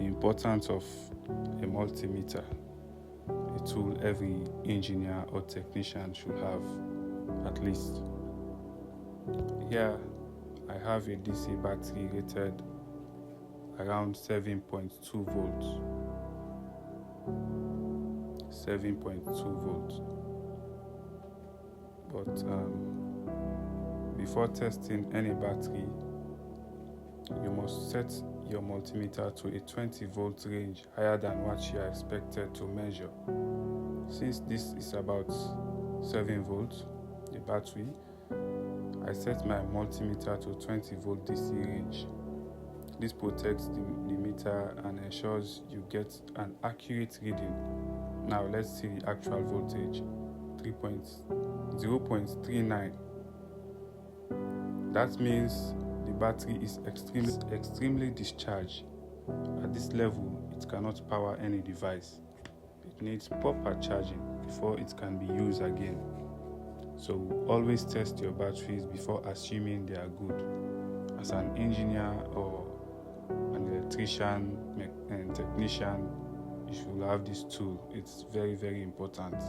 The importance of a multimeter, a tool every engineer or technician should have at least. Here I have a DC battery rated around 7.2 volts. 7.2 volts. But before testing any battery, you must set your multimeter to a 20 volt range higher than what you are expected to measure. Since this is about 7 volts, the battery, I set my multimeter to 20 volt DC range. This protects the meter and ensures you get an accurate reading. Now let's see the actual voltage, 0.39. That means the battery is extremely discharged. At this level, it cannot power any device. It needs proper charging before it can be used again. So always test your batteries before assuming they are good. As an engineer or an electrician and technician, you should have this tool. It's very, very important.